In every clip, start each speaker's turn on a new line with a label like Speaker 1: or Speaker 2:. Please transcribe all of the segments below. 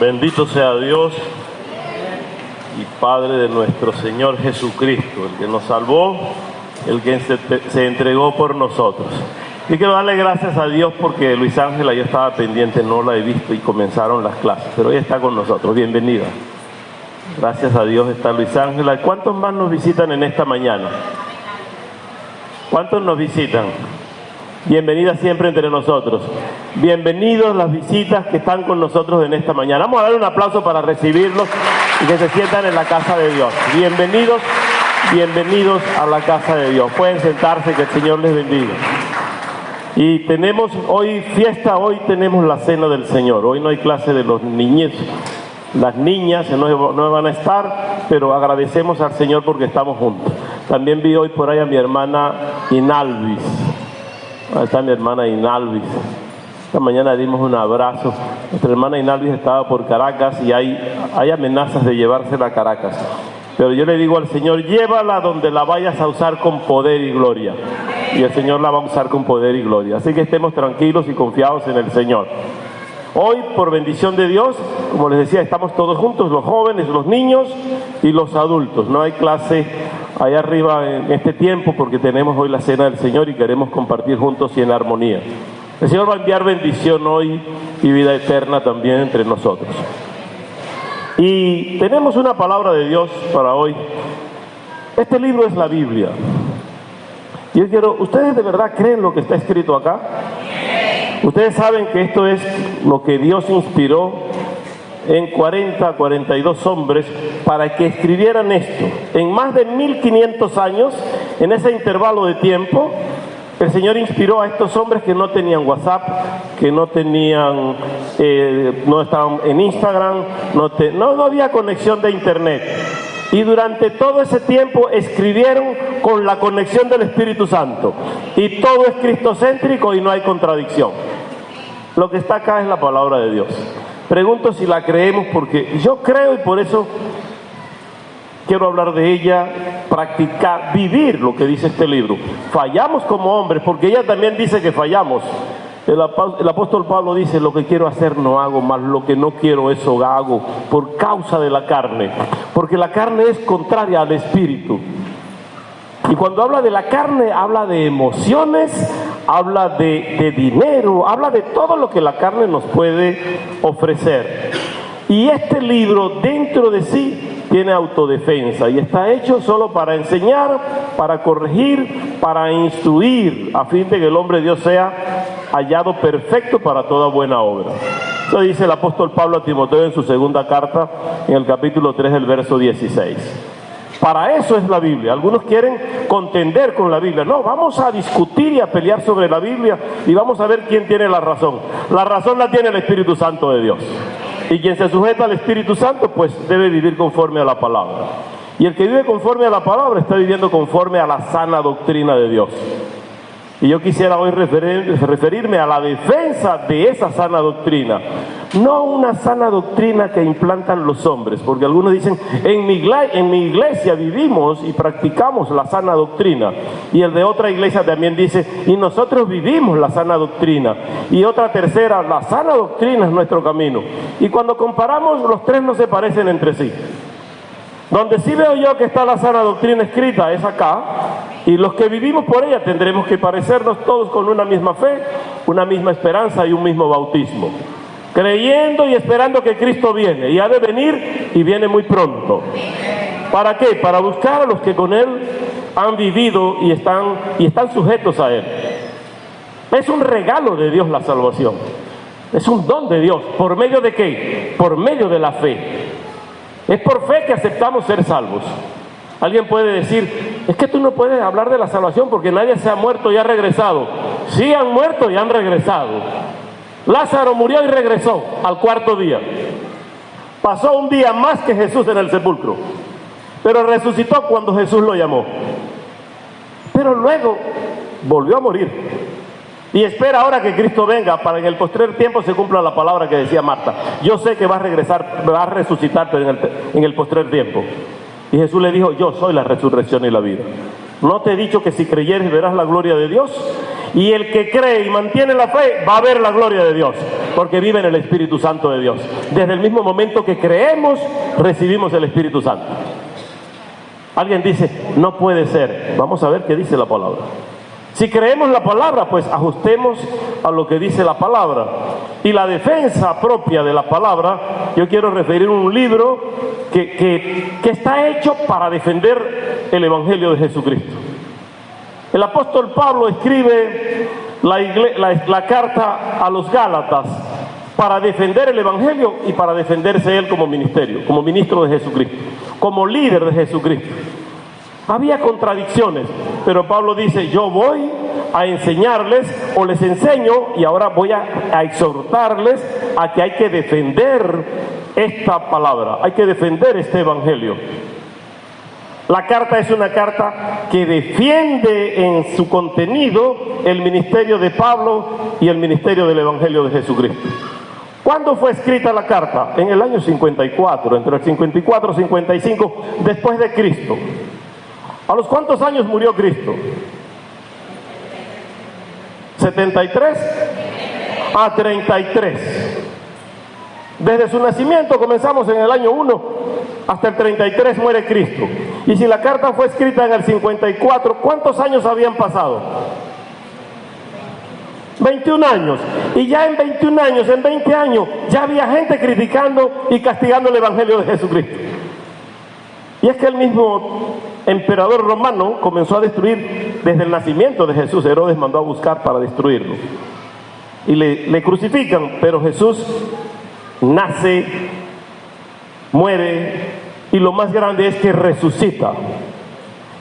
Speaker 1: Bendito sea Dios y Padre de nuestro Señor Jesucristo, el que nos salvó, el que se entregó por nosotros. Y quiero darle gracias a Dios porque Luis Ángela, yo estaba pendiente, no la he visto y comenzaron las clases, pero hoy está con nosotros. Bienvenida. Gracias a Dios está Luis Ángela. ¿Cuántos más nos visitan en esta mañana? ¿Cuántos nos visitan? Bienvenida siempre entre nosotros. Bienvenidos las visitas que están con nosotros en esta mañana. Vamos a dar un aplauso para recibirlos y que se sientan en la casa de Dios. Bienvenidos, bienvenidos a la casa de Dios. Pueden sentarse, que el Señor les bendiga. Y tenemos hoy fiesta, hoy tenemos la cena del Señor. Hoy no hay clase de los niños, las niñas no van a estar, pero agradecemos al Señor porque estamos juntos. También vi hoy por ahí a mi hermana Inalvis. Ahí está mi hermana Inalvis. Esta mañana dimos un abrazo. Nuestra hermana Inalvis estaba por Caracas y hay amenazas de llevársela a Caracas. Pero yo le digo al Señor, llévala donde la vayas a usar con poder y gloria. Y el Señor la va a usar con poder y gloria. Así que estemos tranquilos y confiados en el Señor. Hoy, por bendición de Dios, como les decía, estamos todos juntos, los jóvenes, los niños y los adultos. No hay clase allá arriba en este tiempo porque tenemos hoy la cena del Señor y queremos compartir juntos y en armonía. El Señor va a enviar bendición hoy y vida eterna también entre nosotros. Y tenemos una palabra de Dios para hoy. Este libro es la Biblia. Yo quiero, ¿ustedes de verdad creen lo que está escrito acá? Ustedes saben que esto es lo que Dios inspiró en 42 hombres para que escribieran esto. En más de 1500 años, en ese intervalo de tiempo, el Señor inspiró a estos hombres que no tenían WhatsApp, que no tenían, no estaban en Instagram, no había conexión de internet. Y durante todo ese tiempo escribieron con la conexión del Espíritu Santo. Y todo es cristocéntrico y no hay contradicción. Lo que está acá es la palabra de Dios. Pregunto si la creemos porque yo creo y por eso quiero hablar de ella, practicar, vivir lo que dice este libro. Fallamos como hombres porque ella también dice que fallamos. El apóstol Pablo dice, lo que quiero hacer no hago, más lo que no quiero eso hago por causa de la carne. Porque la carne es contraria al espíritu. Y cuando habla de la carne, habla de emociones, habla de dinero, habla de todo lo que la carne nos puede ofrecer. Y este libro dentro de sí tiene autodefensa y está hecho solo para enseñar, para corregir, para instruir, a fin de que el hombre de Dios sea hallado perfecto para toda buena obra. Eso dice el apóstol Pablo a Timoteo en su segunda carta, en el capítulo 3, del verso 16. Para eso es la Biblia. Algunos quieren contender con la Biblia. No, vamos a discutir y a pelear sobre la Biblia y vamos a ver quién tiene la razón. La razón la tiene el Espíritu Santo de Dios. Y quien se sujeta al Espíritu Santo, pues debe vivir conforme a la palabra. Y el que vive conforme a la palabra está viviendo conforme a la sana doctrina de Dios. Y yo quisiera hoy referirme a la defensa de esa sana doctrina. No una sana doctrina que implantan los hombres, porque algunos dicen, en mi iglesia vivimos y practicamos la sana doctrina. Y el de otra iglesia también dice, y nosotros vivimos la sana doctrina. Y otra tercera, la sana doctrina es nuestro camino. Y cuando comparamos, los tres no se parecen entre sí. Donde sí veo yo que está la sana doctrina escrita es acá, y los que vivimos por ella tendremos que parecernos todos con una misma fe, una misma esperanza y un mismo bautismo, creyendo y esperando que Cristo viene, y ha de venir y viene muy pronto. ¿Para qué? Para buscar a los que con Él han vivido y están sujetos a Él. Es un regalo de Dios la salvación, es un don de Dios. ¿Por medio de qué? Por medio de la fe. Es por fe que aceptamos ser salvos. Alguien puede decir, es que tú no puedes hablar de la salvación porque nadie se ha muerto y ha regresado. Sí han muerto y han regresado. Lázaro murió y regresó al cuarto día. Pasó un día más que Jesús en el sepulcro, pero resucitó cuando Jesús lo llamó. Pero luego volvió a morir. Y espera ahora que Cristo venga para que en el postrer tiempo se cumpla la palabra que decía Marta. Yo sé que va a regresar, va a resucitar en el postrer tiempo. Y Jesús le dijo, yo soy la resurrección y la vida. ¿No te he dicho que si creyeres verás la gloria de Dios? Y el que cree y mantiene la fe va a ver la gloria de Dios. porque vive en el Espíritu Santo de Dios. Desde el mismo momento que creemos, recibimos el Espíritu Santo. Alguien dice, no puede ser. Vamos a ver qué dice la palabra. Si creemos la palabra, pues ajustemos a lo que dice la palabra. Y la defensa propia de la palabra, yo quiero referir un libro que está hecho para defender el Evangelio de Jesucristo. El apóstol Pablo escribe la carta a los Gálatas para defender el Evangelio y para defenderse él como ministerio, como ministro de Jesucristo, como líder de Jesucristo. Había contradicciones, pero Pablo dice, yo voy a enseñarles o les enseño y ahora voy a exhortarles a que hay que defender esta palabra, hay que defender este Evangelio. La carta es una carta que defiende en su contenido el ministerio de Pablo y el ministerio del Evangelio de Jesucristo. ¿Cuándo fue escrita la carta? En el año 54, entre el 54 y 55 después de Cristo. ¿A los cuántos años murió Cristo? ¿73? A 33. Desde su nacimiento comenzamos en el año 1 hasta el 33 muere Cristo. Y si la carta fue escrita en el 54, ¿cuántos años habían pasado? 21 años. Y ya en 21 años, en 20 años, ya había gente criticando y castigando el Evangelio de Jesucristo. Y es que el mismo emperador romano comenzó a destruir desde el nacimiento de Jesús. Herodes mandó a buscar para destruirlo. Y le crucifican, pero Jesús nace, muere, y lo más grande es que resucita.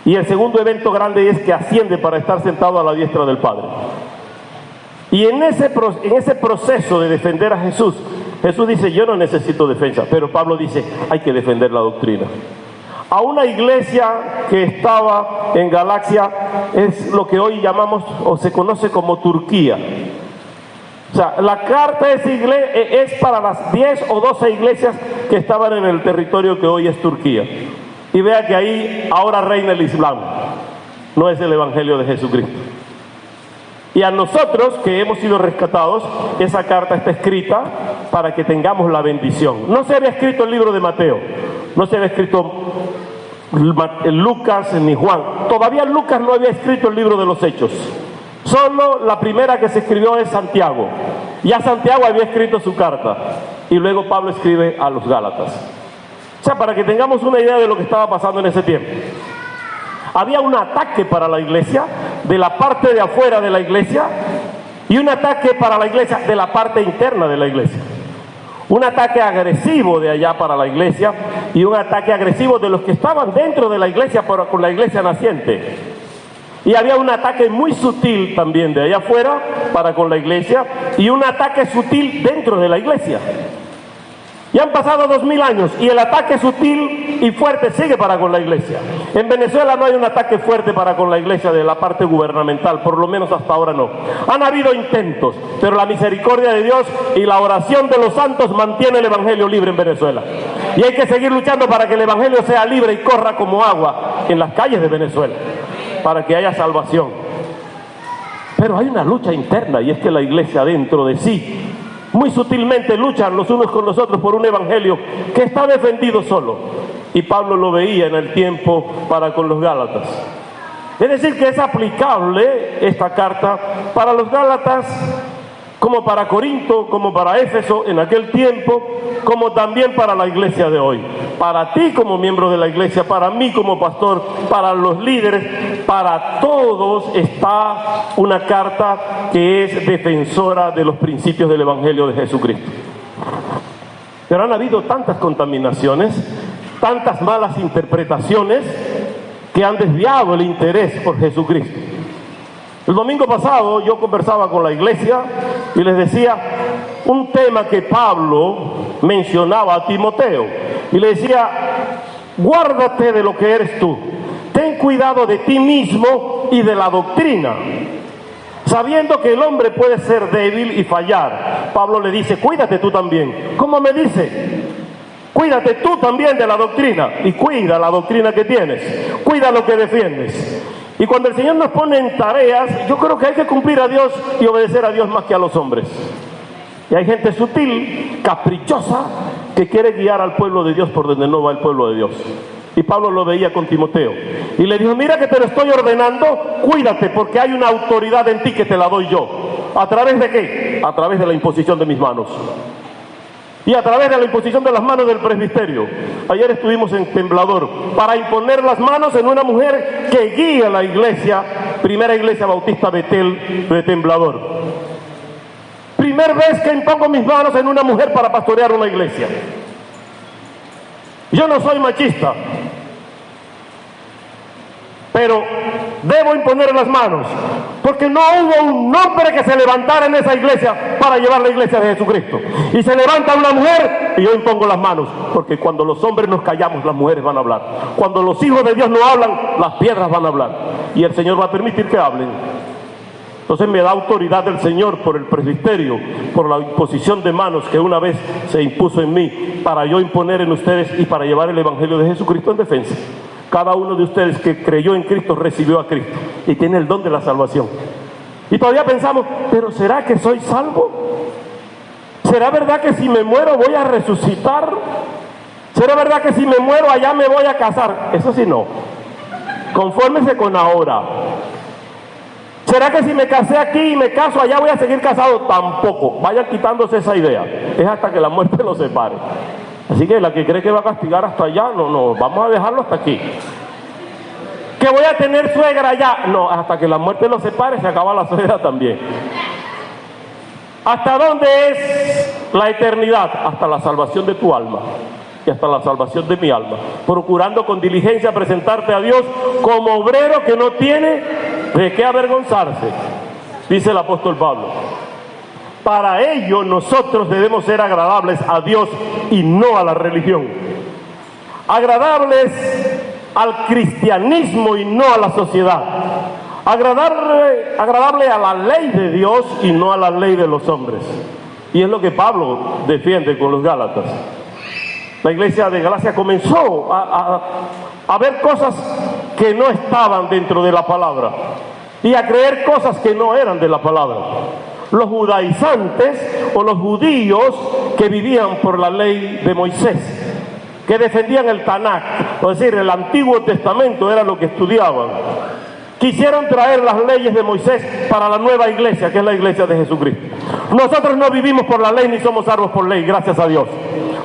Speaker 1: Y el segundo evento grande es que asciende para estar sentado a la diestra del Padre. Y en ese proceso de defender a Jesús, Jesús dice, yo no necesito defensa, pero Pablo dice, hay que defender la doctrina. A una iglesia que estaba en Galacia, es lo que hoy llamamos o se conoce como Turquía. O sea, la carta es para las 10 o 12 iglesias que estaban en el territorio que hoy es Turquía. Y vea que ahí ahora reina el Islam, no es el Evangelio de Jesucristo. Y a nosotros que hemos sido rescatados, esa carta está escrita para que tengamos la bendición. No se había escrito el libro de Mateo, no se había escrito Lucas ni Juan. Todavía Lucas no había escrito el libro de los Hechos. Solo la primera que se escribió es Santiago. Ya Santiago había escrito su carta. Y luego Pablo escribe a los Gálatas. O sea, para que tengamos una idea de lo que estaba pasando en ese tiempo. Había un ataque para la iglesia, de la parte de afuera de la iglesia, y un ataque para la iglesia de la parte interna de la iglesia. Un ataque agresivo de allá para la iglesia, y un ataque agresivo de los que estaban dentro de la iglesia con la iglesia naciente. Y había un ataque muy sutil también de allá afuera para con la iglesia, y un ataque sutil dentro de la iglesia. Ya han pasado 2000 años y el ataque sutil y fuerte sigue para con la iglesia. En Venezuela no hay un ataque fuerte para con la iglesia de la parte gubernamental, por lo menos hasta ahora no. Han habido intentos, pero la misericordia de Dios y la oración de los santos mantiene el evangelio libre en Venezuela. Y hay que seguir luchando para que el evangelio sea libre y corra como agua en las calles de Venezuela, para que haya salvación. Pero hay una lucha interna, y es que la iglesia dentro de sí muy sutilmente luchan los unos con los otros por un evangelio que está defendido solo. Y Pablo lo veía en el tiempo para con los Gálatas. Es decir, que es aplicable esta carta para los Gálatas, como para Corinto, como para Éfeso en aquel tiempo, como también para la iglesia de hoy. Para ti como miembro de la iglesia, para mí como pastor, para los líderes, para todos está una carta que es defensora de los principios del Evangelio de Jesucristo. Pero han habido tantas contaminaciones, tantas malas interpretaciones que han desviado el interés por Jesucristo. El domingo pasado yo conversaba con la iglesia y les decía un tema que Pablo mencionaba a Timoteo. Y le decía, guárdate de lo que eres tú. Ten cuidado de ti mismo y de la doctrina. Sabiendo que el hombre puede ser débil y fallar. Pablo le dice, cuídate tú también. ¿Cómo me dice? Cuídate tú también de la doctrina. Y cuida la doctrina que tienes. Cuida lo que defiendes. Y cuando el Señor nos pone en tareas, yo creo que hay que cumplir a Dios y obedecer a Dios más que a los hombres. Y hay gente sutil, caprichosa, que quiere guiar al pueblo de Dios por donde no va el pueblo de Dios. Y Pablo lo veía con Timoteo. Y le dijo, mira que te lo estoy ordenando, cuídate porque hay una autoridad en ti que te la doy yo. ¿A través de qué? A través de la imposición de mis manos. Y a través de la imposición de las manos del presbiterio. Ayer estuvimos en Temblador para imponer las manos en una mujer que guía la iglesia, primera iglesia bautista Betel de Temblador. Primera vez que impongo mis manos en una mujer para pastorear una iglesia. Yo no soy machista, pero debo imponer las manos, porque no hubo un hombre que se levantara en esa iglesia para llevar la iglesia de Jesucristo. Y se levanta una mujer y yo impongo las manos, porque cuando los hombres nos callamos, las mujeres van a hablar. Cuando los hijos de Dios no hablan, las piedras van a hablar. Y el Señor va a permitir que hablen. Entonces me da autoridad del Señor por el presbiterio, por la imposición de manos que una vez se impuso en mí, para yo imponer en ustedes y para llevar el Evangelio de Jesucristo en defensa. Cada uno de ustedes que creyó en Cristo recibió a Cristo y tiene el don de la salvación. Y todavía pensamos, pero ¿será que soy salvo? ¿Será verdad que si me muero voy a resucitar? ¿Será verdad que si me muero allá me voy a casar? Eso sí no. Confórmese con ahora. ¿Será que si me casé aquí y me caso allá voy a seguir casado? Tampoco. Vayan quitándose esa idea. Es hasta que la muerte los separe. Así que la que cree que va a castigar hasta allá, no, vamos a dejarlo hasta aquí. ¿Que voy a tener suegra allá? No, hasta que la muerte los separe se acaba la suegra también. ¿Hasta dónde es la eternidad? Hasta la salvación de tu alma y hasta la salvación de mi alma, procurando con diligencia presentarte a Dios como obrero que no tiene de qué avergonzarse, dice el apóstol Pablo. Para ello nosotros debemos ser agradables a Dios y no a la religión, agradables al cristianismo y no a la sociedad, agradable a la ley de Dios y no a la ley de los hombres. Y es lo que Pablo defiende con los Gálatas. La iglesia de Galacia comenzó a ver cosas que no estaban dentro de la palabra y a creer cosas que no eran de la palabra. Los judaizantes o los judíos que vivían por la ley de Moisés, que defendían el Tanakh, es decir, el Antiguo Testamento era lo que estudiaban, quisieron traer las leyes de Moisés para la nueva iglesia, que es la iglesia de Jesucristo. Nosotros no vivimos por la ley ni somos salvos por ley, gracias a Dios.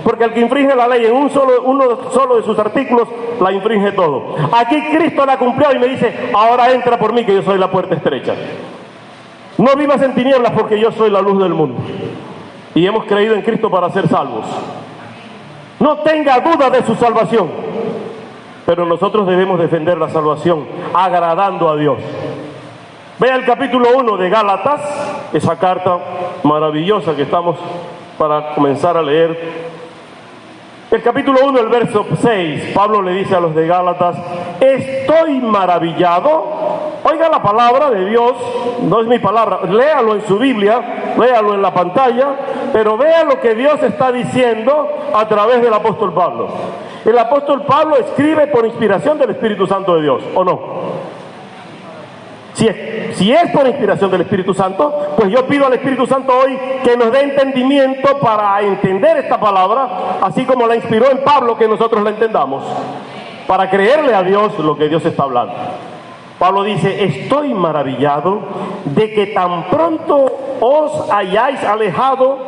Speaker 1: Porque el que infringe la ley en uno solo de sus artículos, la infringe todo. Aquí Cristo la cumplió y me dice, ahora entra por mí que yo soy la puerta estrecha. No vivas en tinieblas porque yo soy la luz del mundo. Y hemos creído en Cristo para ser salvos. No tenga duda de su salvación. Pero nosotros debemos defender la salvación agradando a Dios. Vea el capítulo 1 de Gálatas, esa carta maravillosa que estamos para comenzar a leer. El capítulo 1, el verso 6, Pablo le dice a los de Gálatas, estoy maravillado. Oiga la palabra de Dios, no es mi palabra, léalo en su Biblia, léalo en la pantalla, pero vea lo que Dios está diciendo a través del apóstol Pablo. El apóstol Pablo escribe por inspiración del Espíritu Santo de Dios, ¿o no? Si es por inspiración del Espíritu Santo, pues yo pido al Espíritu Santo hoy que nos dé entendimiento para entender esta palabra, así como la inspiró en Pablo, que nosotros la entendamos, para creerle a Dios lo que Dios está hablando. Pablo dice, estoy maravillado de que tan pronto os hayáis alejado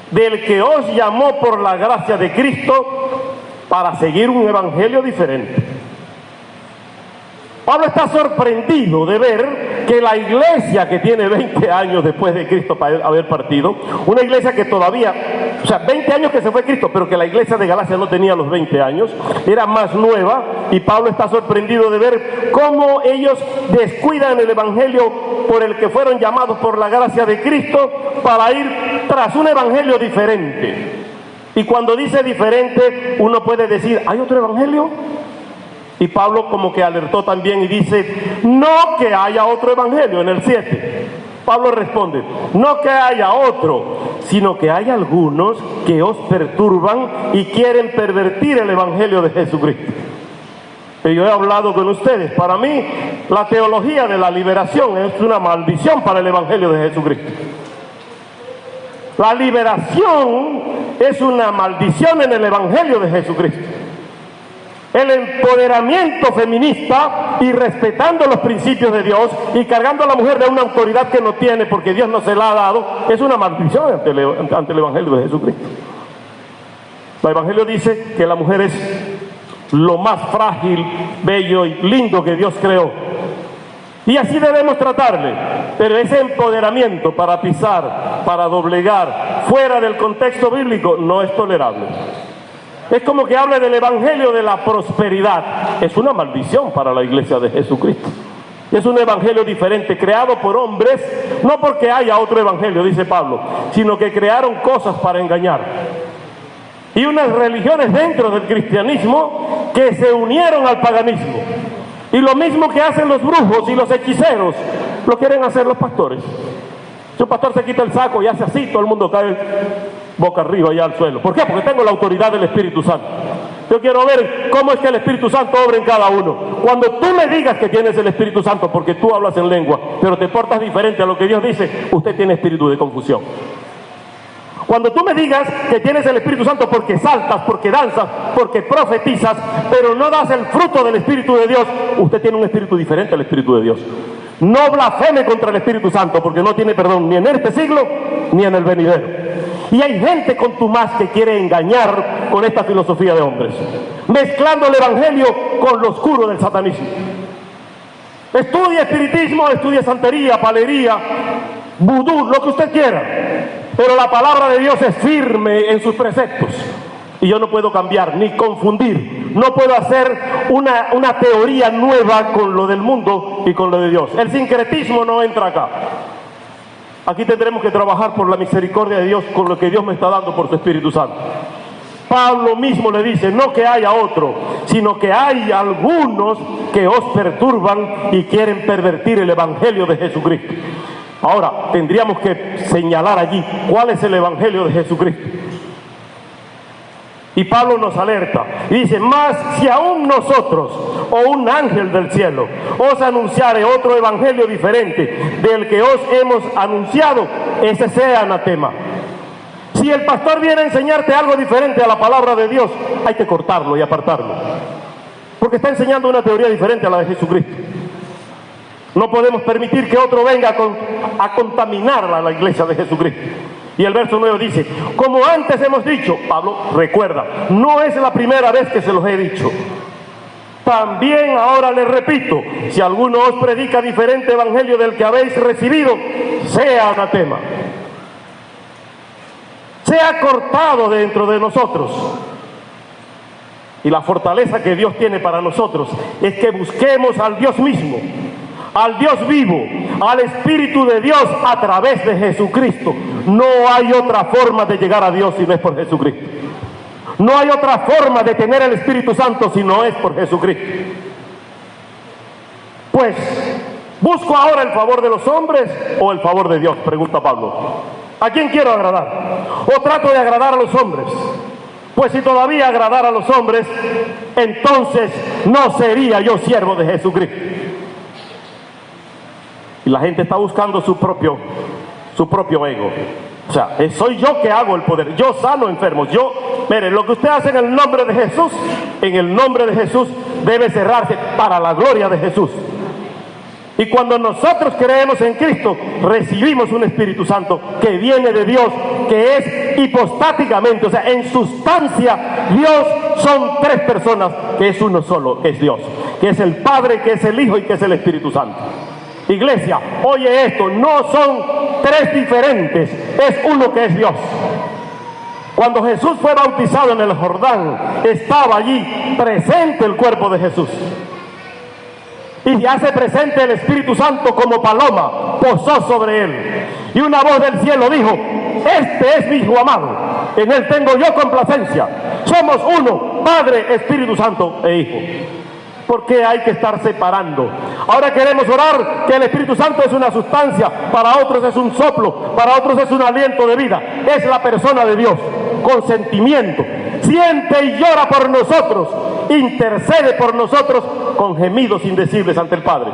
Speaker 1: del que os llamó por la gracia de Cristo para seguir un evangelio diferente. Pablo está sorprendido de ver que la iglesia que tiene 20 años después de Cristo para haber partido, una iglesia que todavía, 20 años que se fue Cristo, pero que la iglesia de Galacia no tenía los 20 años, era más nueva, y Pablo está sorprendido de ver cómo ellos descuidan el evangelio por el que fueron llamados por la gracia de Cristo para ir tras un evangelio diferente. Y cuando dice diferente, uno puede decir, ¿hay otro evangelio? Y Pablo como que alertó también y dice, no que haya otro evangelio, en el 7. Pablo responde, no que haya otro, sino que hay algunos que os perturban y quieren pervertir el evangelio de Jesucristo. Y yo he hablado con ustedes, para mí la teología de la liberación es una maldición para el evangelio de Jesucristo. La liberación es una maldición en el Evangelio de Jesucristo. El empoderamiento feminista y respetando los principios de Dios y cargando a la mujer de una autoridad que no tiene porque Dios no se la ha dado, es una maldición ante el Evangelio de Jesucristo. El Evangelio dice que la mujer es lo más frágil, bello y lindo que Dios creó. Y así debemos tratarle, pero ese empoderamiento para pisar, para doblegar, fuera del contexto bíblico, no es tolerable. Es como que hable del evangelio de la prosperidad. Es una maldición para la iglesia de Jesucristo. Es un evangelio diferente, creado por hombres, no porque haya otro evangelio, dice Pablo, sino que crearon cosas para engañar. Y unas religiones dentro del cristianismo que se unieron al paganismo. Y lo mismo que hacen los brujos y los hechiceros, lo quieren hacer los pastores. Si un pastor se quita el saco y hace así, todo el mundo cae boca arriba ya al suelo. ¿Por qué? Porque tengo la autoridad del Espíritu Santo. Yo quiero ver cómo es que el Espíritu Santo obra en cada uno. Cuando tú me digas que tienes el Espíritu Santo porque tú hablas en lengua, pero te portas diferente a lo que Dios dice, usted tiene espíritu de confusión. Cuando tú me digas que tienes el Espíritu Santo porque saltas, porque danzas, porque profetizas, pero no das el fruto del Espíritu de Dios, usted tiene un espíritu diferente al Espíritu de Dios. No blasfeme contra el Espíritu Santo porque no tiene perdón ni en este siglo ni en el venidero. Y hay gente contumaz que quiere engañar con esta filosofía de hombres, mezclando el evangelio con lo oscuro del satanismo. Estudia espiritismo, estudia santería, palería, vudú, lo que usted quiera, pero la palabra de Dios es firme en sus preceptos. Y yo no puedo cambiar ni confundir, no puedo hacer una teoría nueva con lo del mundo y con lo de Dios. El sincretismo no entra acá. Aquí tendremos que trabajar por la misericordia de Dios con lo que Dios me está dando por su Espíritu Santo. Pablo mismo le dice, no que haya otro, sino que hay algunos que os perturban y quieren pervertir el Evangelio de Jesucristo. Ahora, tendríamos que señalar allí cuál es el Evangelio de Jesucristo. Y Pablo nos alerta y dice, mas si aún nosotros o un ángel del cielo os anunciare otro evangelio diferente del que os hemos anunciado, ese sea anatema. Si el pastor viene a enseñarte algo diferente a la palabra de Dios, hay que cortarlo y apartarlo, porque está enseñando una teoría diferente a la de Jesucristo. No podemos permitir que otro venga a contaminar a la iglesia de Jesucristo. Y el verso 9 dice, como antes hemos dicho, Pablo recuerda, no es la primera vez que se los he dicho. También ahora les repito, si alguno os predica diferente evangelio del que habéis recibido, sea anatema. Sea cortado dentro de nosotros. Y la fortaleza que Dios tiene para nosotros es que busquemos al Dios mismo, al Dios vivo, al Espíritu de Dios a través de Jesucristo. No hay otra forma de llegar a Dios si no es por Jesucristo. No hay otra forma de tener el Espíritu Santo si no es por Jesucristo. Pues, ¿busco ahora el favor de los hombres o el favor de Dios? Pregunta Pablo. ¿A quién quiero agradar? ¿O trato de agradar a los hombres? Pues si todavía agradara a los hombres, entonces no sería yo siervo de Jesucristo. Y la gente está buscando su propio ego. O sea, soy yo que hago el poder, yo sano enfermos, mire, lo que usted hace en el nombre de Jesús, debe cerrarse para la gloria de Jesús. Y cuando nosotros creemos en Cristo, recibimos un Espíritu Santo que viene de Dios, que es hipostáticamente, o sea, en sustancia, Dios son tres personas, que es uno solo, que es Dios, que es el Padre, que es el Hijo y que es el Espíritu Santo. Iglesia, oye esto, no son tres diferentes, es uno que es Dios. Cuando Jesús fue bautizado en el Jordán, estaba allí presente el cuerpo de Jesús. Y se hace presente el Espíritu Santo como paloma, posó sobre él. Y una voz del cielo dijo, este es mi Hijo amado, en él tengo yo complacencia. Somos uno, Padre, Espíritu Santo e Hijo. ¿Por qué hay que estar separando? Ahora queremos orar que el Espíritu Santo es una sustancia, para otros es un soplo, para otros es un aliento de vida. Es la persona de Dios, con sentimiento. Siente y llora por nosotros, intercede por nosotros con gemidos indecibles ante el Padre.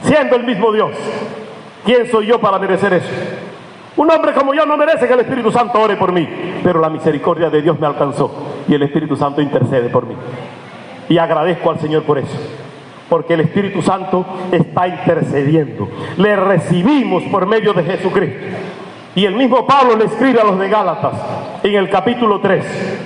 Speaker 1: Siendo el mismo Dios, ¿quién soy yo para merecer eso? Un hombre como yo no merece que el Espíritu Santo ore por mí, pero la misericordia de Dios me alcanzó y el Espíritu Santo intercede por mí. Y agradezco al Señor por eso, porque el Espíritu Santo está intercediendo. Le recibimos por medio de Jesucristo. Y el mismo Pablo le escribe a los de Gálatas en el capítulo 3.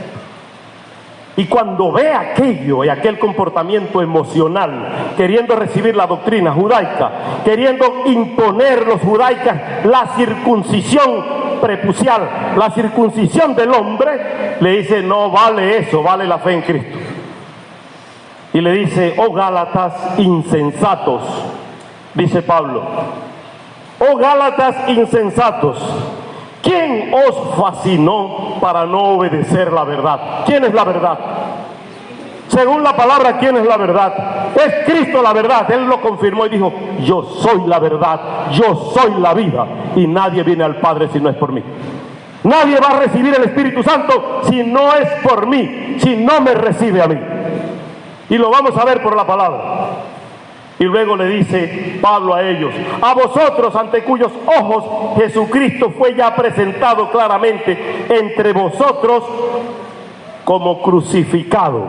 Speaker 1: Y cuando ve aquello y aquel comportamiento emocional, queriendo recibir la doctrina judaica, queriendo imponer los judaicas la circuncisión prepucial, la circuncisión del hombre, le dice: no vale eso, vale la fe en Cristo. Y le dice: oh Gálatas insensatos, dice Pablo, oh Gálatas insensatos, ¿quién os fascinó para no obedecer la verdad? ¿Quién es la verdad? Según la palabra, ¿quién es la verdad? Es Cristo la verdad. Él lo confirmó y dijo: yo soy la verdad, yo soy la vida, y nadie viene al Padre si no es por mí. Nadie va a recibir el Espíritu Santo si no es por mí, si no me recibe a mí. Y lo vamos a ver por la palabra. Y luego le dice Pablo a ellos: a vosotros, ante cuyos ojos Jesucristo fue ya presentado claramente entre vosotros como crucificado.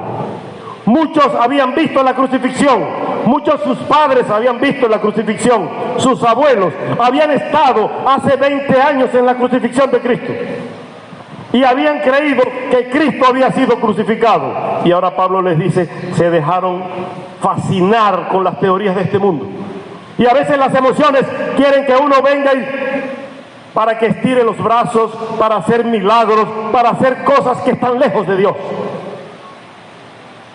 Speaker 1: Muchos habían visto la crucifixión, muchos sus padres habían visto la crucifixión, sus abuelos habían estado hace 20 años en la crucifixión de Cristo y habían creído que Cristo había sido crucificado. Y ahora Pablo les dice: se dejaron fascinar con las teorías de este mundo. Y a veces las emociones quieren que uno venga para que estire los brazos, para hacer milagros, para hacer cosas que están lejos de Dios.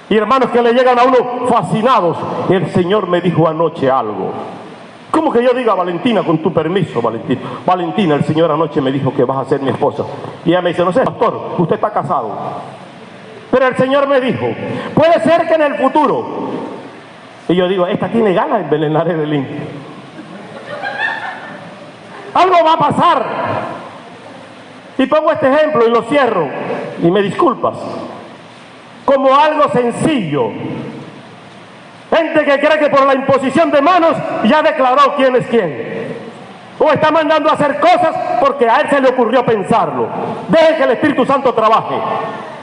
Speaker 1: Y hermanos que le llegan a uno fascinados: el Señor me dijo anoche algo. ¿Cómo que yo diga: Valentina, con tu permiso, Valentina? Valentina, el Señor anoche me dijo que vas a ser mi esposa. Y ella me dice: no sé, pastor, usted está casado. Pero el Señor me dijo: puede ser que en el futuro. Y yo digo: esta tiene ganas de envenenar a Evelyn. Algo va a pasar. Y pongo este ejemplo y lo cierro. Y me disculpas. Como algo sencillo. Gente que cree que por la imposición de manos ya declaró quién es quién. O está mandando a hacer cosas porque a él se le ocurrió pensarlo. Deje que el Espíritu Santo trabaje.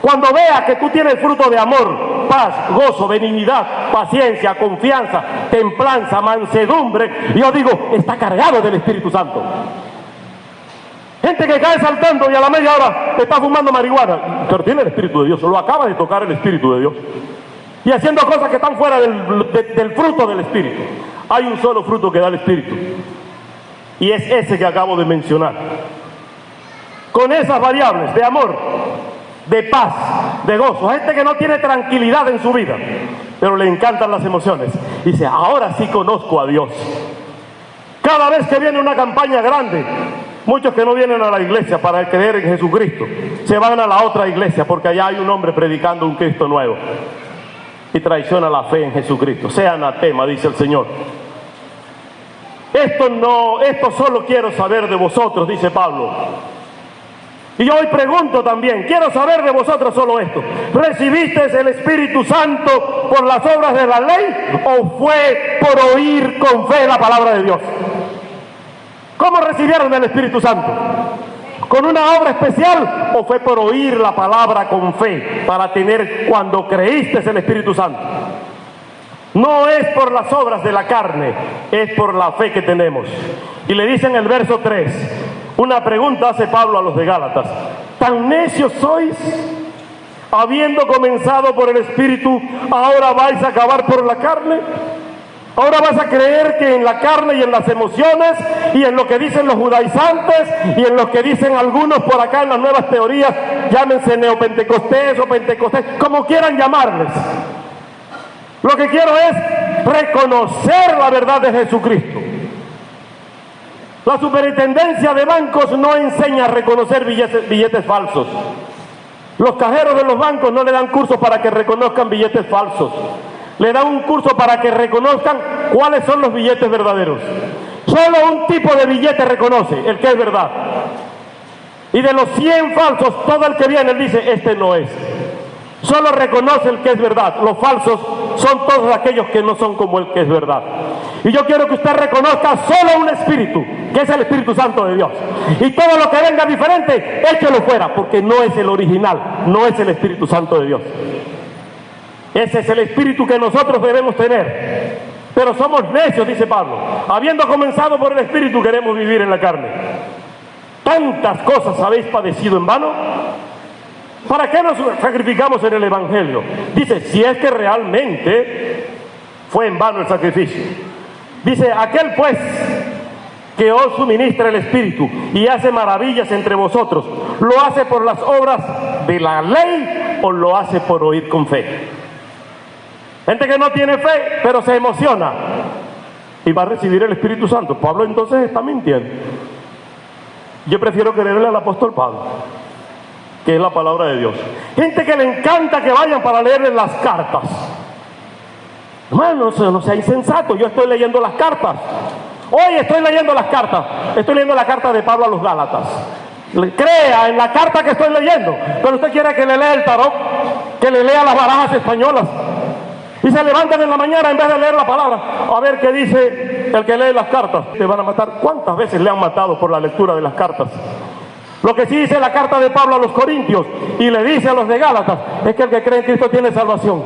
Speaker 1: Cuando vea que tú tienes fruto de amor, paz, gozo, benignidad, paciencia, confianza, templanza, mansedumbre, yo digo: está cargado del Espíritu Santo. Gente que cae saltando y a la media hora está fumando marihuana, pero tiene el Espíritu de Dios, lo acaba de tocar el Espíritu de Dios. Y haciendo cosas que están fuera del fruto del Espíritu. Hay un solo fruto que da el Espíritu, y es ese que acabo de mencionar. Con esas variables de amor, de paz, de gozo. Gente que no tiene tranquilidad en su vida, pero le encantan las emociones. Dice: ahora sí conozco a Dios. Cada vez que viene una campaña grande, muchos que no vienen a la iglesia para creer en Jesucristo, se van a la otra iglesia porque allá hay un hombre predicando un Cristo nuevo y traiciona la fe en Jesucristo. Sea anatema, dice el Señor. Esto solo quiero saber de vosotros, dice Pablo. Y yo hoy pregunto también: quiero saber de vosotros solo esto: ¿recibisteis el Espíritu Santo por las obras de la ley o fue por oír con fe la palabra de Dios? ¿Cómo recibieron el Espíritu Santo? ¿Con una obra especial o fue por oír la palabra con fe para tener cuando creíste el Espíritu Santo? No es por las obras de la carne, es por la fe que tenemos. Y le dice en el verso 3, una pregunta hace Pablo a los de Gálatas: ¿tan necios sois? Habiendo comenzado por el Espíritu, ¿ahora vais a acabar por la carne? ¿Ahora vas a creer que en la carne y en las emociones y en lo que dicen los judaizantes y en lo que dicen algunos por acá en las nuevas teorías, llámense neopentecostés o pentecostés, como quieran llamarles? Lo que quiero es reconocer la verdad de Jesucristo. La superintendencia de bancos no enseña a reconocer billetes falsos. Los cajeros de los bancos no le dan cursos para que reconozcan billetes falsos. Le dan un curso para que reconozcan cuáles son los billetes verdaderos. Solo un tipo de billete reconoce, el que es verdad. Y de los 100 falsos, todo el que viene él dice: este no es. Solo reconoce el que es verdad. Los falsos son todos aquellos que no son como el que es verdad. Y yo quiero que usted reconozca solo un espíritu, que es el Espíritu Santo de Dios. Y todo lo que venga diferente, échelo fuera, porque no es el original, no es el Espíritu Santo de Dios. Ese es el espíritu que nosotros debemos tener. Pero somos necios, dice Pablo. Habiendo comenzado por el espíritu, queremos vivir en la carne. ¿Tantas cosas habéis padecido en vano? ¿Para qué nos sacrificamos en el Evangelio? Dice, si es que realmente fue en vano el sacrificio. Dice, aquel pues que os suministra el Espíritu y hace maravillas entre vosotros, ¿lo hace por las obras de la ley o lo hace por oír con fe? Gente que no tiene fe, pero se emociona y va a recibir el Espíritu Santo. Pablo entonces está mintiendo. Yo prefiero creerle al apóstol Pablo, que es la palabra de Dios. Gente que le encanta que vayan para leerle las cartas. Hermano, no sea insensato. Yo estoy leyendo las cartas. Hoy estoy leyendo las cartas. Estoy leyendo la carta de Pablo a los Gálatas. Crea en la carta que estoy leyendo. Pero usted quiere que le lea el tarot, que le lea las barajas españolas. Y se levantan en la mañana en vez de leer la palabra. A ver qué dice el que lee las cartas. Te van a matar. ¿Cuántas veces le han matado por la lectura de las cartas? Lo que sí dice la carta de Pablo a los Corintios y le dice a los de Gálatas es que el que cree en Cristo tiene salvación.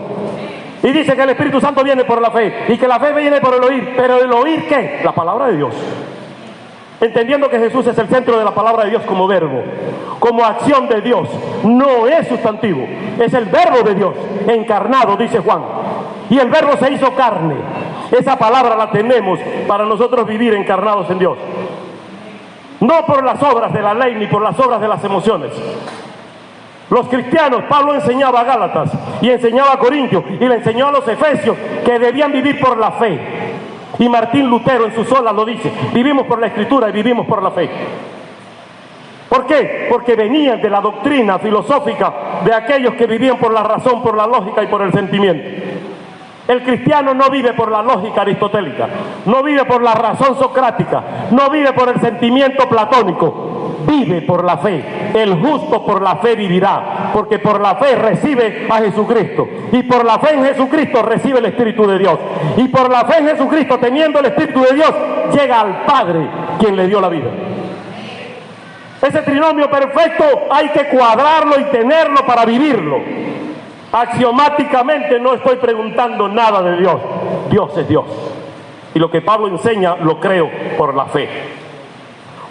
Speaker 1: Y dice que el Espíritu Santo viene por la fe y que la fe viene por el oír. ¿Pero el oír qué? La palabra de Dios. Entendiendo que Jesús es el centro de la palabra de Dios como verbo, como acción de Dios. No es sustantivo, es el verbo de Dios encarnado, dice Juan. Y el verbo se hizo carne. Esa palabra la tenemos para nosotros vivir encarnados en Dios. No por las obras de la ley ni por las obras de las emociones. Los cristianos, Pablo enseñaba a Gálatas y enseñaba a Corintios y le enseñó a los efesios que debían vivir por la fe. Y Martín Lutero en su sola lo dice, vivimos por la Escritura y vivimos por la fe. ¿Por qué? Porque venían de la doctrina filosófica de aquellos que vivían por la razón, por la lógica y por el sentimiento. El cristiano no vive por la lógica aristotélica, no vive por la razón socrática, no vive por el sentimiento platónico, vive por la fe. El justo por la fe vivirá, porque por la fe recibe a Jesucristo, y por la fe en Jesucristo recibe el Espíritu de Dios, y por la fe en Jesucristo, teniendo el Espíritu de Dios, llega al Padre, quien le dio la vida. Ese trinomio perfecto hay que cuadrarlo y tenerlo para vivirlo. Axiomáticamente no estoy preguntando nada de Dios. Dios es Dios. Y lo que Pablo enseña lo creo por la fe.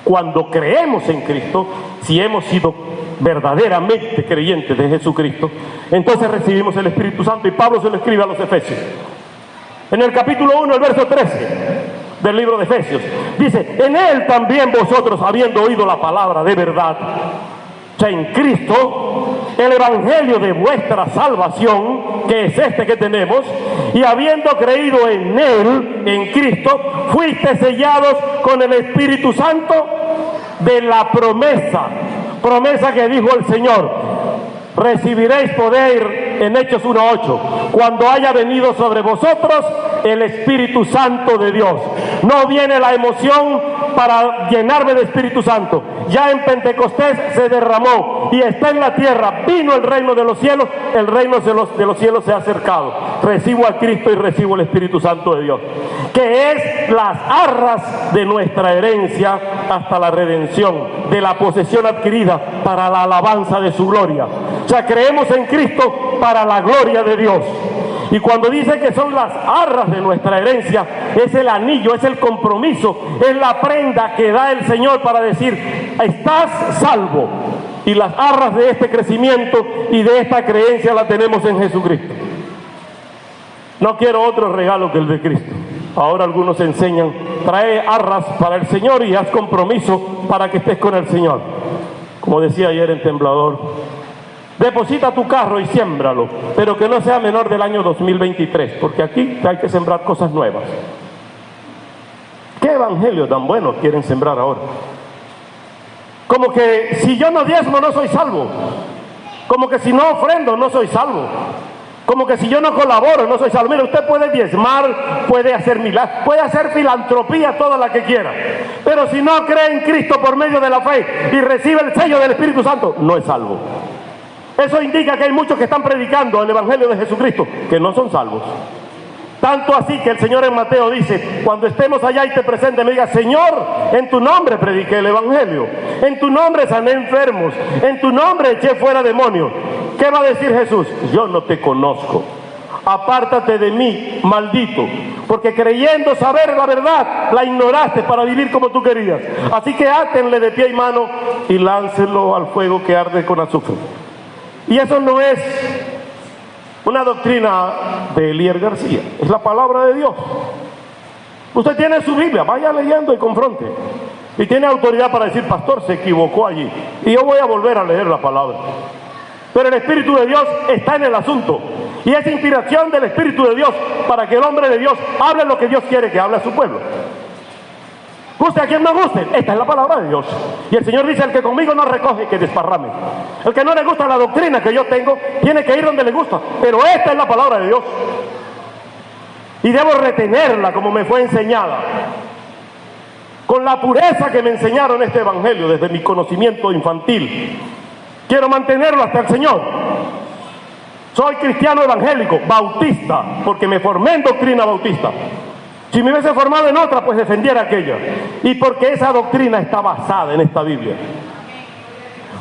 Speaker 1: Cuando creemos en Cristo, si hemos sido verdaderamente creyentes de Jesucristo, entonces recibimos el Espíritu Santo y Pablo se lo escribe a los Efesios. En el capítulo 1, el verso 13 del libro de Efesios, dice, en él también vosotros, habiendo oído la palabra de verdad, o sea, en Cristo, el evangelio de vuestra salvación, que es este que tenemos, y habiendo creído en él, en Cristo, fuiste sellados con el Espíritu Santo de la promesa que dijo el Señor, recibiréis poder en Hechos 1:8, cuando haya venido sobre vosotros el Espíritu Santo de Dios. No viene la emoción para llenarme de Espíritu Santo. Ya en Pentecostés se derramó y está en la tierra. Vino el reino de los cielos, el reino de los cielos se ha acercado. Recibo a Cristo y recibo el Espíritu Santo de Dios, que es las arras de nuestra herencia hasta la redención, de la posesión adquirida para la alabanza de su gloria. O sea, creemos en Cristo para la gloria de Dios. Y cuando dice que son las arras de nuestra herencia, es el anillo, es el compromiso, es la prenda que da el Señor para decir, estás salvo. Y las arras de este crecimiento y de esta creencia la tenemos en Jesucristo. No quiero otro regalo que el de Cristo. Ahora algunos enseñan, trae arras para el Señor y haz compromiso para que estés con el Señor. Como decía ayer en Temblador, deposita tu carro y siémbralo, pero que no sea menor del año 2023, porque aquí hay que sembrar cosas nuevas. ¿Qué evangelio tan bueno quieren sembrar ahora? Como que si yo no diezmo no soy salvo, como que si no ofrendo no soy salvo, como que si yo no colaboro no soy salvo. Mira, usted puede diezmar, puede hacer milagros, puede hacer filantropía toda la que quiera, pero si no cree en Cristo por medio de la fe y recibe el sello del Espíritu Santo, no es salvo. Eso indica que hay muchos que están predicando el evangelio de Jesucristo que no son salvos. Tanto así que el Señor en Mateo dice, cuando estemos allá y te presente, me diga, Señor, en tu nombre prediqué el Evangelio, en tu nombre sané enfermos, en tu nombre eché fuera demonios. ¿Qué va a decir Jesús? Yo no te conozco. Apártate de mí, maldito, porque creyendo saber la verdad, la ignoraste para vivir como tú querías. Así que átenle de pie y mano y láncelo al fuego que arde con azufre. Y eso no es una doctrina de Elier García, es la palabra de Dios. Usted tiene su Biblia, vaya leyendo y confronte. Y tiene autoridad para decir, pastor, se equivocó allí. Y yo voy a volver a leer la palabra. Pero el Espíritu de Dios está en el asunto. Y es inspiración del Espíritu de Dios para que el hombre de Dios hable lo que Dios quiere que hable a su pueblo. Guste a quien no guste, esta es la palabra de Dios. Y el Señor dice, el que conmigo no recoge, que desparrame. El que no le gusta la doctrina que yo tengo, tiene que ir donde le gusta. Pero esta es la palabra de Dios. Y debo retenerla como me fue enseñada. Con la pureza que me enseñaron este evangelio desde mi conocimiento infantil. Quiero mantenerlo hasta el Señor. Soy cristiano evangélico, bautista, porque me formé en doctrina bautista. Si me hubiese formado en otra, pues defendiera aquella. Y porque esa doctrina está basada en esta Biblia.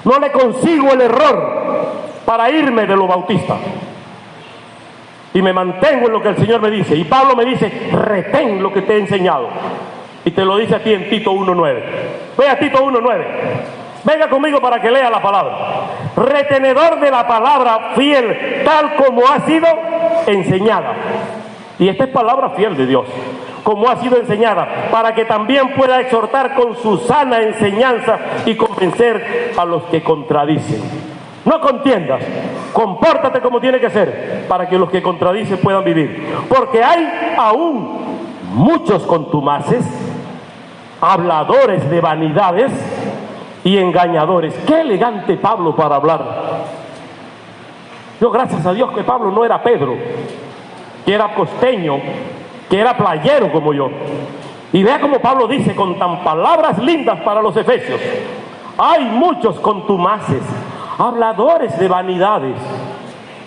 Speaker 1: No le consigo el error para irme de lo bautista. Y me mantengo en lo que el Señor me dice. Y Pablo me dice, retén lo que te he enseñado. Y te lo dice a ti en Tito 1:9. Ve a Tito 1:9. Venga conmigo para que lea la palabra. Retenedor de la palabra fiel, tal como ha sido enseñada. Y esta es palabra fiel de Dios, como ha sido enseñada, para que también pueda exhortar con su sana enseñanza y convencer a los que contradicen. No contiendas, compórtate como tiene que ser, para que los que contradicen puedan vivir. Porque hay aún muchos contumaces, habladores de vanidades y engañadores. Qué elegante Pablo para hablar. Yo gracias a Dios que Pablo no era Pedro, que era costeño, que era playero como yo. Y vea como Pablo dice con tan palabras lindas para los efesios. Hay muchos contumaces, habladores de vanidades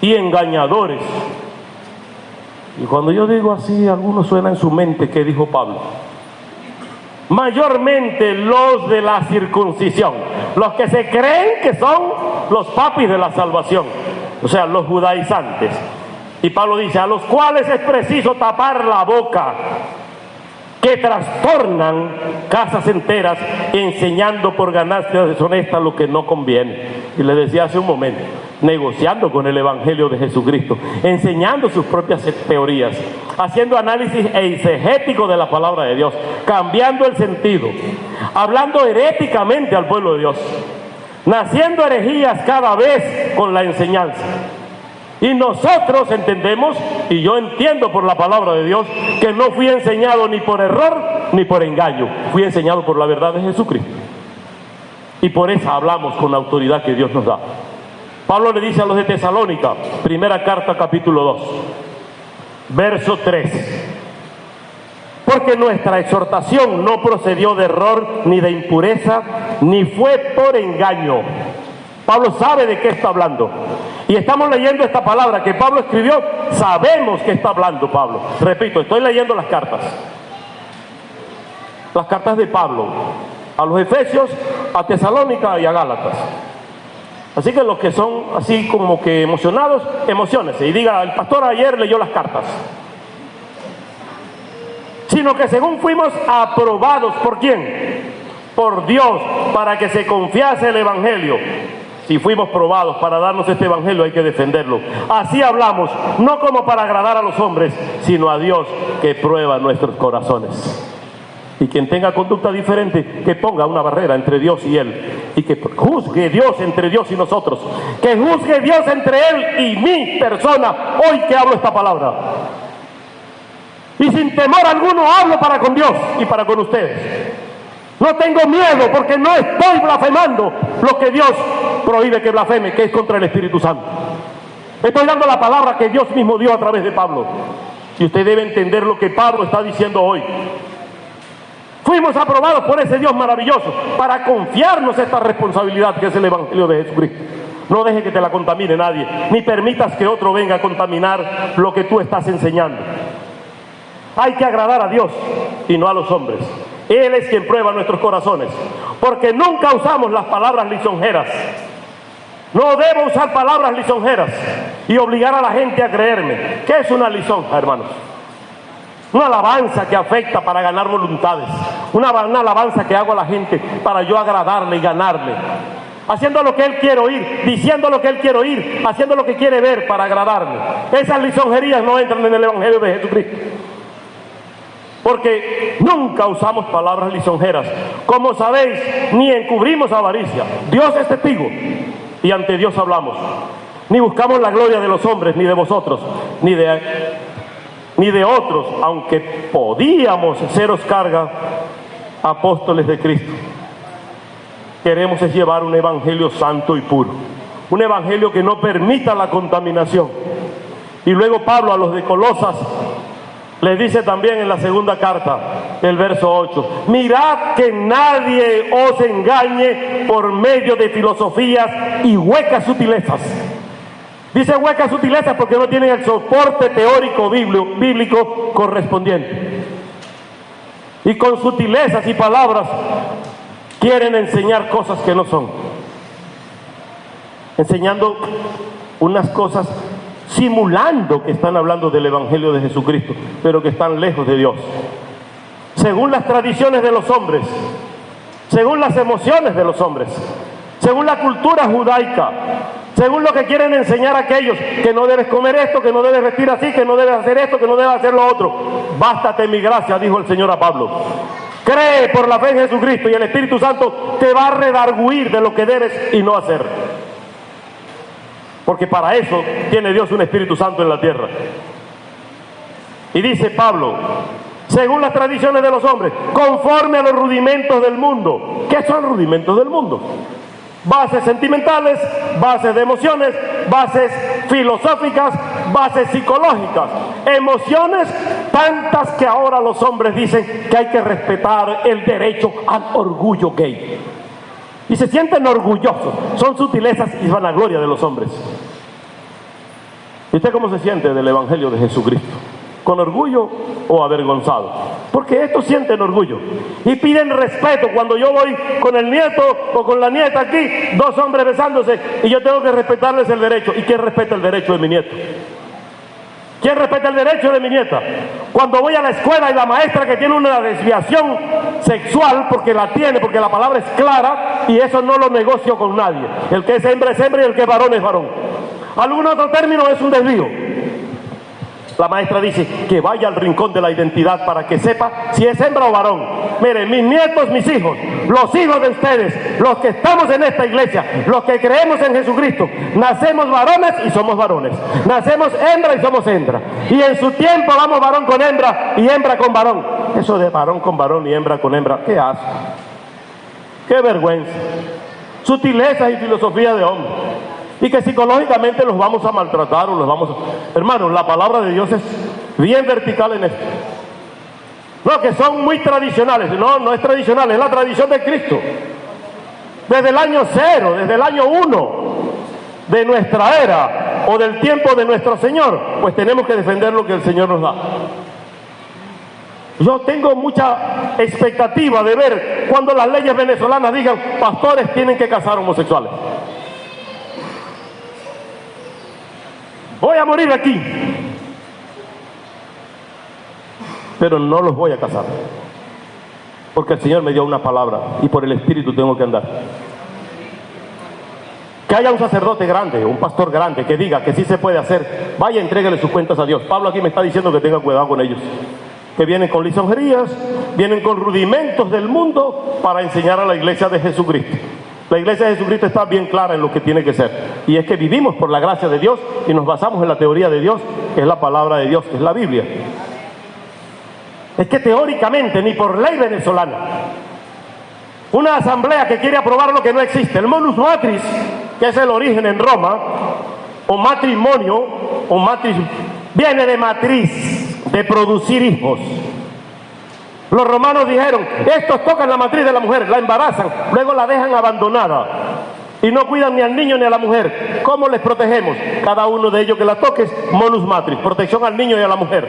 Speaker 1: y engañadores. Y cuando yo digo así, algunos suena en su mente que dijo Pablo. Mayormente los de la circuncisión, los que se creen que son los papis de la salvación, o sea, los judaizantes. Y Pablo dice, a los cuales es preciso tapar la boca, que trastornan casas enteras enseñando por ganancia deshonesta lo que no conviene. Y le decía hace un momento, negociando con el Evangelio de Jesucristo, enseñando sus propias teorías, haciendo análisis exegético de la palabra de Dios, cambiando el sentido, hablando heréticamente al pueblo de Dios, naciendo herejías cada vez con la enseñanza. Y nosotros entendemos, y yo entiendo por la palabra de Dios, que no fui enseñado ni por error ni por engaño, fui enseñado por la verdad de Jesucristo. Y por eso hablamos con la autoridad que Dios nos da. Pablo le dice a los de Tesalónica, primera carta, capítulo 2, verso 3. Porque nuestra exhortación no procedió de error, ni de impureza, ni fue por engaño. Pablo sabe de qué está hablando. Y estamos leyendo esta palabra que Pablo escribió, sabemos que está hablando Pablo. Repito, estoy leyendo las cartas de Pablo, a los Efesios, a Tesalónica y a Gálatas. Así que los que son así como que emocionados, emociónense y diga, el pastor ayer leyó las cartas. Sino que según fuimos aprobados, ¿por quién? Por Dios, para que se confiase el Evangelio. Si fuimos probados para darnos este evangelio, hay que defenderlo. Así hablamos, no como para agradar a los hombres, sino a Dios que prueba nuestros corazones. Y quien tenga conducta diferente, que ponga una barrera entre Dios y él. Y que juzgue Dios entre Dios y nosotros. Que juzgue Dios entre él y mi persona, hoy que hablo esta palabra. Y sin temor alguno hablo para con Dios y para con ustedes. No tengo miedo porque no estoy blasfemando lo que Dios prohíbe que blasfeme, que es contra el Espíritu Santo. Estoy dando la palabra que Dios mismo dio a través de Pablo. Y usted debe entender lo que Pablo está diciendo hoy. Fuimos aprobados por ese Dios maravilloso para confiarnos esta responsabilidad que es el Evangelio de Jesucristo. No deje que te la contamine nadie, ni permitas que otro venga a contaminar lo que tú estás enseñando. hay que agradar a Dios y no a los hombres. Él es quien prueba nuestros corazones, porque nunca usamos las palabras lisonjeras. No debo usar palabras lisonjeras y obligar a la gente a creerme. ¿Qué es una lisonja, hermanos? Una alabanza que afecta para ganar voluntades. Una alabanza que hago a la gente para yo agradarle y ganarle. Haciendo lo que él quiere oír, diciendo lo que él quiere oír, haciendo lo que quiere ver para agradarle. Esas lisonjerías no entran en el Evangelio de Jesucristo. Porque nunca usamos palabras lisonjeras. Como sabéis, ni encubrimos avaricia. Dios es testigo. Y ante Dios hablamos. Ni buscamos la gloria de los hombres, ni de vosotros, ni de otros, aunque podíamos seros carga, apóstoles de Cristo. Queremos es llevar un evangelio santo y puro. Un evangelio que no permita la contaminación. Y luego Pablo a los de Colosas les dice también en la segunda carta, el verso 8, mirad que nadie os engañe por medio de filosofías y huecas sutilezas. Dice huecas sutilezas porque no tienen el soporte teórico bíblico correspondiente. Y con sutilezas y palabras quieren enseñar cosas que no son. Enseñando unas cosas, simulando que están hablando del Evangelio de Jesucristo, pero que están lejos de Dios. Según las tradiciones de los hombres, según las emociones de los hombres, según la cultura judaica, según lo que quieren enseñar a aquellos, que no debes comer esto, que no debes vestir así, que no debes hacer esto, que no debes hacer lo otro. Bástate mi gracia, dijo el Señor a Pablo. Cree por la fe en Jesucristo y el Espíritu Santo te va a redarguir de lo que debes y no hacer. Porque para eso tiene Dios un Espíritu Santo en la tierra. Y dice Pablo, según las tradiciones de los hombres, conforme a los rudimentos del mundo. ¿Qué son rudimentos del mundo? Bases sentimentales, bases de emociones, bases filosóficas, bases psicológicas, emociones tantas que ahora los hombres dicen que hay que respetar el derecho al orgullo gay. Y se sienten orgullosos, son sutilezas y vanagloria de los hombres. ¿Y usted cómo se siente del Evangelio de Jesucristo? ¿Con orgullo o avergonzado? Porque estos sienten orgullo y piden respeto. Cuando yo voy con el nieto o con la nieta aquí, dos hombres besándose, y yo tengo que respetarles el derecho. ¿Y quién respeta el derecho de mi nieto? ¿Quién respeta el derecho de mi nieta? Cuando voy a la escuela y la maestra que tiene una desviación sexual, porque la tiene, porque la palabra es clara, y eso no lo negocio con nadie. El que es hembra es hembra y el que es varón es varón. Algún otro término es un desvío. La maestra dice que vaya al rincón de la identidad para que sepa si es hembra o varón. Miren, mis nietos, mis hijos, los hijos de ustedes, los que estamos en esta iglesia, los que creemos en Jesucristo, nacemos varones y somos varones. Nacemos hembra y somos hembra. Y en su tiempo vamos varón con hembra y hembra con varón. Eso de varón con varón y hembra con hembra, qué asco, qué vergüenza. Sutilezas y filosofía de hombre. Y que psicológicamente los vamos a maltratar o los vamos a... Hermanos, la palabra de Dios es bien vertical en esto. No, que son muy tradicionales. No, no es tradicional, es la tradición de Cristo. Desde el año 0, desde el año 1 de nuestra era o del tiempo de nuestro Señor, pues tenemos que defender lo que el Señor nos da. Yo tengo mucha expectativa de ver cuando las leyes venezolanas digan pastores tienen que casar homosexuales. Voy a morir aquí, pero no los voy a casar, porque el Señor me dio una palabra y por el Espíritu tengo que andar. Que haya un sacerdote grande, un pastor grande que diga que sí se puede hacer, vaya, entréguele sus cuentas a Dios. Pablo aquí me está diciendo que tenga cuidado con ellos, que vienen con lisonjerías, vienen con rudimentos del mundo para enseñar a la iglesia de Jesucristo. La iglesia de Jesucristo está bien clara en lo que tiene que ser, y es que vivimos por la gracia de Dios y nos basamos en la teoría de Dios, que es la palabra de Dios, que es la Biblia. Es que teóricamente, ni por ley venezolana, una asamblea que quiere aprobar lo que no existe, el monus matris, que es el origen en Roma, o matrimonio, viene de matriz, de producir hijos. Los romanos dijeron, estos tocan la matriz de la mujer, la embarazan, luego la dejan abandonada y no cuidan ni al niño ni a la mujer. ¿Cómo les protegemos? Cada uno de ellos que la toque es monus matris, protección al niño y a la mujer.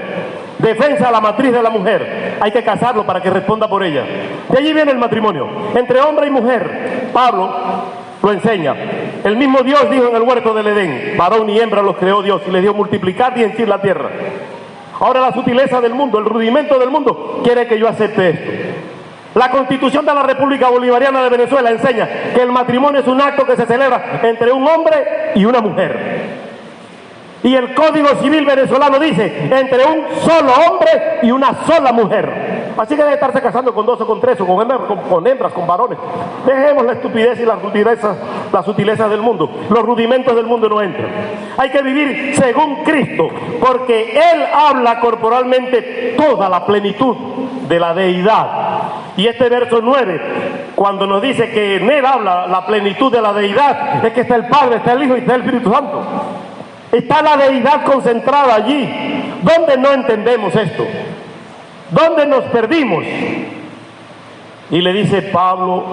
Speaker 1: defensa a la matriz de la mujer. Hay que casarlo para que responda por ella. De allí viene el matrimonio, entre hombre y mujer. Pablo lo enseña. El mismo Dios dijo en el huerto del Edén, varón y hembra los creó Dios y les dio multiplicar y henchir la tierra. Ahora la sutileza del mundo, el rudimento del mundo, quiere que yo acepte esto. La Constitución de la República Bolivariana de Venezuela enseña que el matrimonio es un acto que se celebra entre un hombre y una mujer. Y el Código Civil venezolano dice entre un solo hombre y una sola mujer. Así que debe estarse casando con dos o con tres, o con hembras, con varones. Dejemos la estupidez y las sutilezas del mundo. Los rudimentos del mundo no entran. Hay que vivir según Cristo, porque Él habla corporalmente toda la plenitud de la deidad. Y este verso 9, cuando nos dice que en Él habla la plenitud de la deidad, es que está el Padre, está el Hijo y está el Espíritu Santo. Está la deidad concentrada allí. ¿Dónde no entendemos esto? ¿Dónde nos perdimos? Y le dice Pablo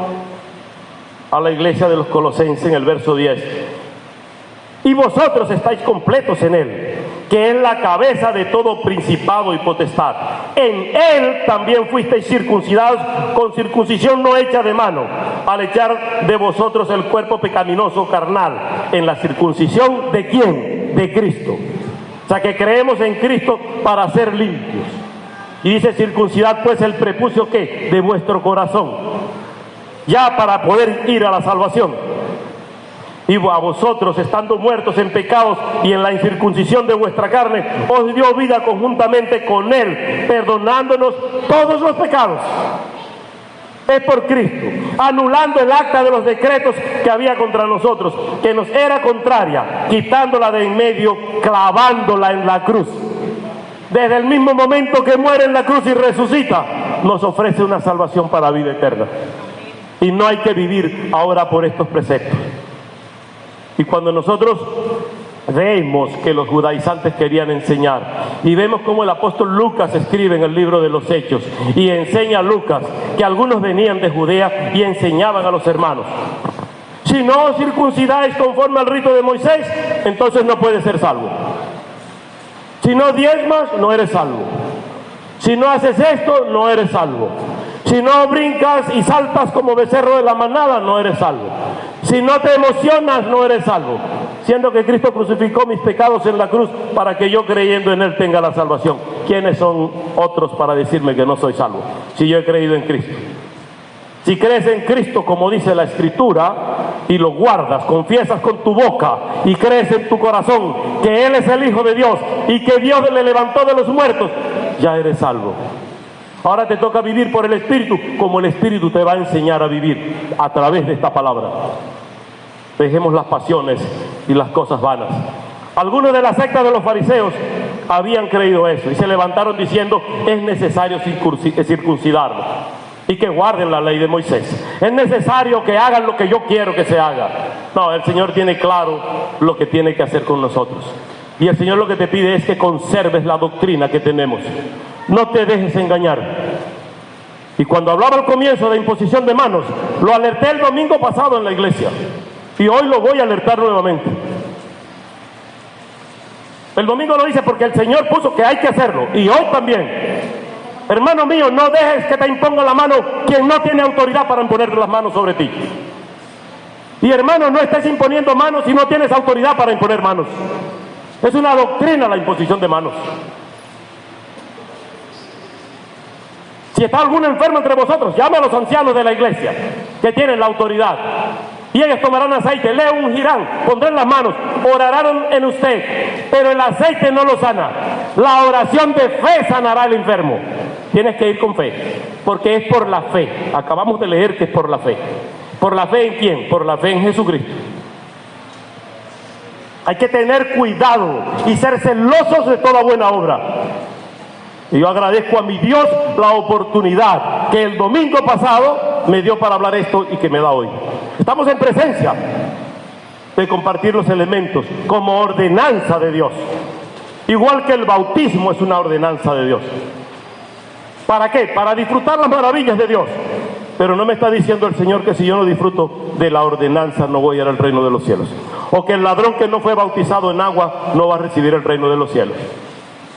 Speaker 1: a la iglesia de los Colosenses en el verso 10: y vosotros estáis completos en Él, que es la cabeza de todo principado y potestad. En Él también fuisteis circuncidados con circuncisión no hecha de mano, al echar de vosotros el cuerpo pecaminoso carnal, en la circuncisión ¿de quién? De Cristo. O sea que creemos en Cristo para ser limpios. Y dice: circuncidad pues el prepucio ¿qué? De vuestro corazón, ya para poder ir a la salvación. Y a vosotros, estando muertos en pecados y en la incircuncisión de vuestra carne, os dio vida conjuntamente con Él, perdonándonos todos los pecados. Es por Cristo, anulando el acta de los decretos que había contra nosotros, que nos era contraria, quitándola de en medio, clavándola en la cruz. Desde el mismo momento que muere en la cruz y resucita, nos ofrece una salvación para vida eterna. Y no hay que vivir ahora por estos preceptos. Y cuando nosotros vemos que los judaizantes querían enseñar, y vemos cómo el apóstol Lucas escribe en el libro de los Hechos, y enseña a Lucas que algunos venían de Judea y enseñaban a los hermanos: si no os circuncidáis conforme al rito de Moisés, entonces no puedes ser salvo. Si no diezmas, no eres salvo. Si no haces esto, no eres salvo. Si no brincas y saltas como becerro de la manada, no eres salvo. Si no te emocionas, no eres salvo. Siendo que Cristo crucificó mis pecados en la cruz para que yo, creyendo en Él, tenga la salvación. ¿Quiénes son otros para decirme que no soy salvo? Si yo he creído en Cristo. Si crees en Cristo, como dice la Escritura, y lo guardas, confiesas con tu boca y crees en tu corazón que Él es el Hijo de Dios y que Dios le levantó de los muertos, ya eres salvo. Ahora te toca vivir por el Espíritu, como el Espíritu te va a enseñar a vivir a través de esta palabra. Dejemos las pasiones y las cosas vanas. Algunos de la secta de los fariseos habían creído eso y se levantaron diciendo: es necesario circuncidarlo y que guarden la ley de Moisés. Es necesario que hagan lo que yo quiero que se haga. No, el Señor tiene claro lo que tiene que hacer con nosotros. Y el Señor lo que te pide es que conserves la doctrina que tenemos. No te dejes engañar. Y cuando hablaba al comienzo de imposición de manos, lo alerté el domingo pasado en la iglesia. Y hoy lo voy a alertar nuevamente. El domingo lo hice porque el Señor puso que hay que hacerlo. Y hoy también. Hermano mío, no dejes que te imponga la mano quien no tiene autoridad para imponer las manos sobre ti. Y hermano, no estés imponiendo manos si no tienes autoridad para imponer manos. Es una doctrina la imposición de manos. Si está algún enfermo entre vosotros, llame a los ancianos de la iglesia que tienen la autoridad. Y ellos tomarán aceite, le ungirán, pondrán las manos, orarán en usted, pero el aceite no lo sana. La oración de fe sanará al enfermo. Tienes que ir con fe, porque es por la fe. Acabamos de leer que es por la fe. ¿Por la fe en quién? Por la fe en Jesucristo. Hay que tener cuidado y ser celosos de toda buena obra. Y yo agradezco a mi Dios la oportunidad que el domingo pasado me dio para hablar esto y que me da hoy. Estamos en presencia de compartir los elementos como ordenanza de Dios. Igual que el bautismo es una ordenanza de Dios. ¿Para qué? Para disfrutar las maravillas de Dios. Pero no me está diciendo el Señor que si yo no disfruto de la ordenanza no voy a ir al reino de los cielos. O que el ladrón que no fue bautizado en agua no va a recibir el reino de los cielos.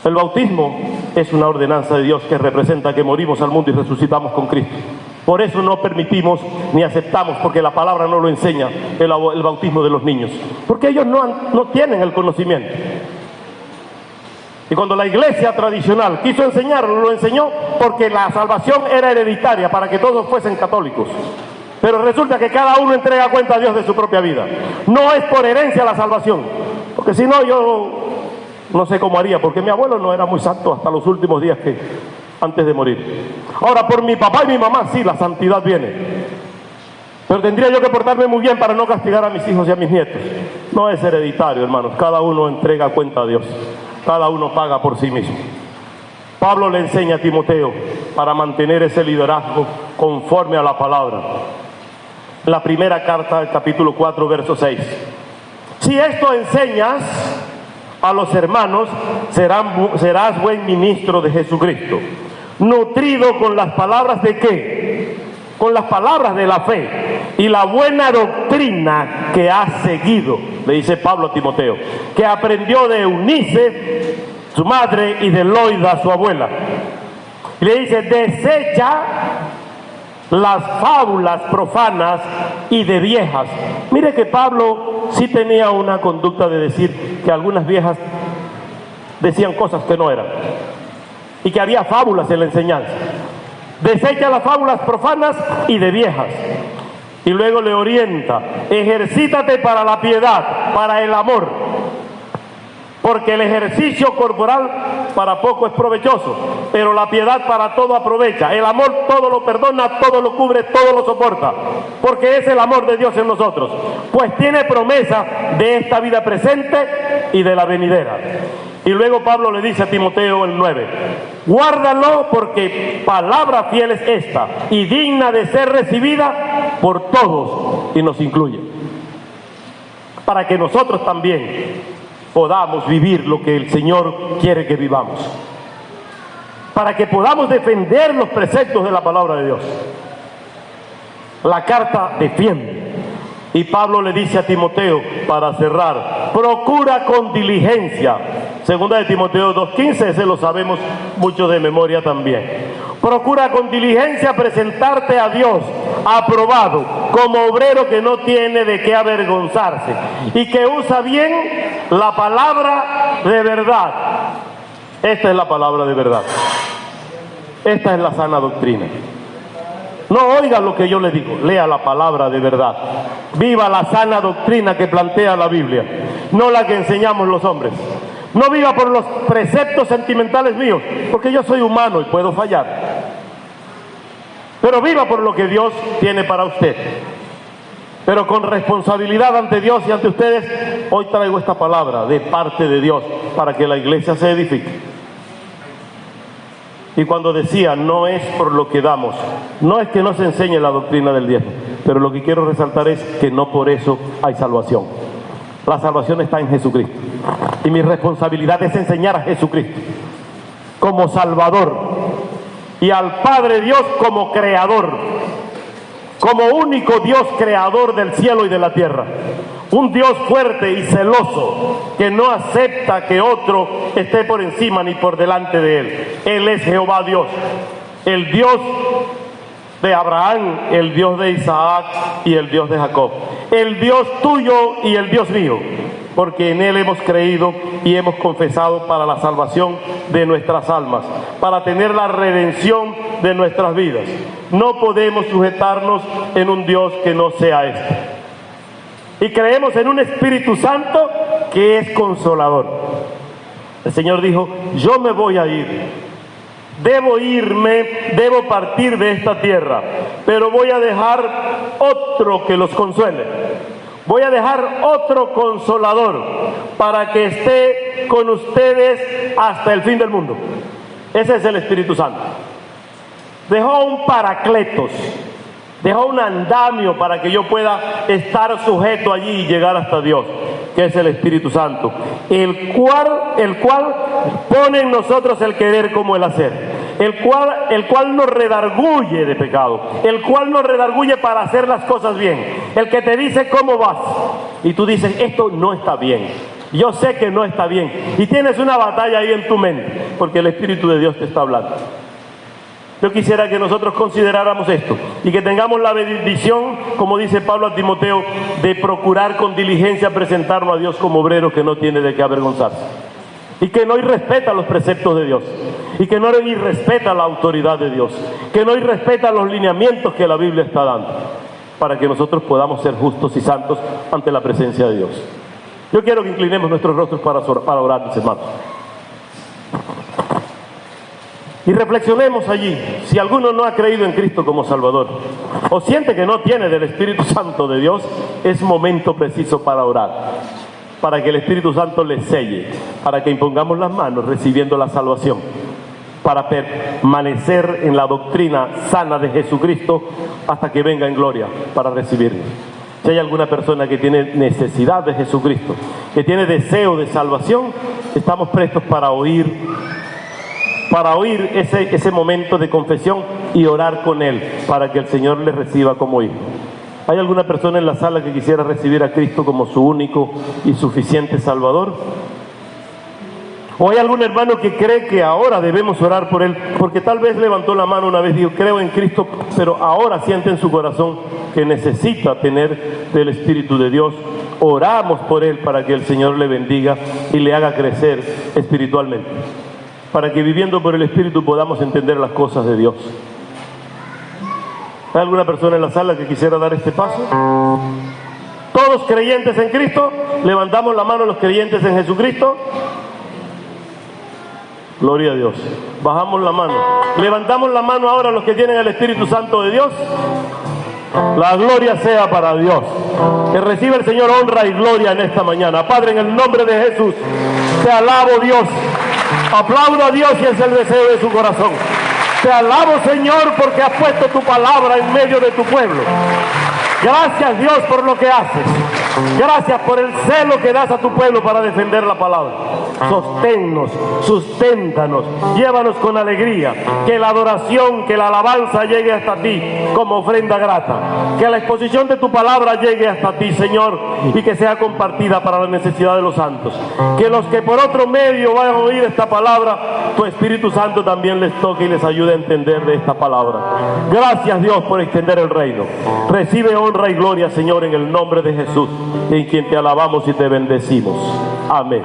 Speaker 1: El bautismo es una ordenanza de Dios que representa que morimos al mundo y resucitamos con Cristo. Por eso no permitimos ni aceptamos, porque la palabra no lo enseña, el bautismo de los niños. Porque ellos no tienen el conocimiento. Y cuando la iglesia tradicional quiso enseñarlo, lo enseñó porque la salvación era hereditaria para que todos fuesen católicos. Pero resulta que cada uno entrega cuenta a Dios de su propia vida. No es por herencia la salvación, porque si no yo no sé cómo haría, porque mi abuelo no era muy santo hasta los últimos días antes de morir. Ahora, por mi papá y mi mamá sí, la santidad viene. Pero tendría yo que portarme muy bien para no castigar a mis hijos y a mis nietos. No es hereditario, hermanos. Cada uno entrega cuenta a Dios. Cada uno paga por sí mismo. Pablo le enseña a Timoteo para mantener ese liderazgo conforme a la palabra. La primera carta, el capítulo 4, verso 6. Si esto enseñas a los hermanos, serás buen ministro de Jesucristo, nutrido con las palabras ¿de qué? Con las palabras de la fe y la buena doctrina que has seguido, le dice Pablo a Timoteo, que aprendió de Eunice, su madre, y de Loida, su abuela. Y le dice, desecha las fábulas profanas y de viejas. Mire que Pablo sí tenía una conducta de decir que algunas viejas decían cosas que no eran y que había fábulas en la enseñanza. Desecha las fábulas profanas y de viejas. Y luego le orienta, ejercítate para la piedad, para el amor, porque el ejercicio corporal para poco es provechoso, pero la piedad para todo aprovecha. El amor todo lo perdona, todo lo cubre, todo lo soporta, porque es el amor de Dios en nosotros, pues tiene promesa de esta vida presente y de la venidera. Y luego Pablo le dice a Timoteo el 9, guárdalo porque palabra fiel es esta y digna de ser recibida por todos, y nos incluye, para que nosotros también podamos vivir lo que el Señor quiere que vivamos, para que podamos defender los preceptos de la palabra de Dios. La carta defiende. Y Pablo le dice a Timoteo, para cerrar, procura con diligencia. Segunda de Timoteo 2:15, ese lo sabemos mucho de memoria también. Procura con diligencia presentarte a Dios aprobado, como obrero que no tiene de qué avergonzarse y que usa bien la palabra de verdad. Esta es la palabra de verdad. Esta es la sana doctrina. No oiga lo que yo le digo, lea la palabra de verdad. Viva la sana doctrina que plantea la Biblia, no la que enseñamos los hombres. No viva por los preceptos sentimentales míos, porque yo soy humano y puedo fallar. Pero viva por lo que Dios tiene para usted. Pero con responsabilidad ante Dios y ante ustedes, hoy traigo esta palabra de parte de Dios para que la iglesia se edifique. Y cuando decía, no es por lo que damos, no es que no se enseñe la doctrina del diezmo, pero lo que quiero resaltar es que no por eso hay salvación. La salvación está en Jesucristo. Y mi responsabilidad es enseñar a Jesucristo como Salvador y al Padre Dios como Creador, como único Dios creador del cielo y de la tierra. Un Dios fuerte y celoso que no acepta que otro esté por encima ni por delante de Él. Él es Jehová Dios, el Dios de Abraham, el Dios de Isaac y el Dios de Jacob. El Dios tuyo y el Dios mío, porque en Él hemos creído y hemos confesado para la salvación de nuestras almas, para tener la redención de nuestras vidas. No podemos sujetarnos en un Dios que no sea este. Y creemos en un Espíritu Santo que es consolador. El Señor dijo, yo me voy a ir. Debo irme, debo partir de esta tierra, pero voy a dejar otro que los consuele. Voy a dejar otro consolador para que esté con ustedes hasta el fin del mundo. Ese es el Espíritu Santo. Dejó un paracletos. Dejó un andamio para que yo pueda estar sujeto allí y llegar hasta Dios, que es el Espíritu Santo, el cual pone en nosotros el querer como el hacer, el cual nos redarguye de pecado, el cual nos redarguye para hacer las cosas bien, el que te dice cómo vas y tú dices esto no está bien, Yo sé que no está bien. Y tienes una batalla ahí en tu mente, porque el Espíritu de Dios te está hablando. Yo quisiera que nosotros consideráramos esto y que tengamos la bendición, como dice Pablo a Timoteo, de procurar con diligencia presentarnos a Dios como obrero que no tiene de qué avergonzarse. Y que no irrespeta los preceptos de Dios. Y que no irrespeta la autoridad de Dios. Que no irrespeta los lineamientos que la Biblia está dando. Para que nosotros podamos ser justos y santos ante la presencia de Dios. Yo quiero que inclinemos nuestros rostros para orar, mis hermanos. Y reflexionemos allí, si alguno no ha creído en Cristo como Salvador, o siente que no tiene del Espíritu Santo de Dios, es momento preciso para orar, para que el Espíritu Santo le selle, para que impongamos las manos recibiendo la salvación, para permanecer en la doctrina sana de Jesucristo hasta que venga en gloria para recibirnos. Si hay alguna persona que tiene necesidad de Jesucristo, que tiene deseo de salvación, estamos prestos para oír ese momento de confesión y orar con Él para que el Señor le reciba como hijo. ¿Hay alguna persona en la sala que quisiera recibir a Cristo como su único y suficiente Salvador? ¿O hay algún hermano que cree que ahora debemos orar por él? Porque tal vez levantó la mano una vez y dijo, creo en Cristo, pero ahora siente en su corazón que necesita tener del Espíritu de Dios. Oramos por él para que el Señor le bendiga y le haga crecer espiritualmente, para que viviendo por el Espíritu podamos entender las cosas de Dios. ¿Hay alguna persona en la sala que quisiera dar este paso? ¿Todos creyentes en Cristo? Levantamos la mano los creyentes en Jesucristo. Gloria a Dios. Bajamos la mano. Levantamos la mano ahora los que tienen el Espíritu Santo de Dios. La gloria sea para Dios. Que reciba el Señor honra y gloria en esta mañana. Padre, en el nombre de Jesús, te alabo, Dios. Aplaudo a Dios y es el deseo de su corazón. Te alabo, Señor, porque has puesto tu palabra en medio de tu pueblo. Gracias, Dios, por lo que haces. Gracias por el celo que das a tu pueblo para defender la palabra. Sosténnos, susténtanos, llévanos con alegría. Que la adoración, que la alabanza llegue hasta ti como ofrenda grata. Que la exposición de tu palabra llegue hasta ti, Señor, y que sea compartida para la necesidad de los santos. Que los que por otro medio vayan a oír esta palabra, tu Espíritu Santo también les toque y les ayude a entender de esta palabra. Gracias, Dios, por extender el reino. Recibe honra y gloria, Señor, en el nombre de Jesús, en quien te alabamos y te bendecimos. Amén.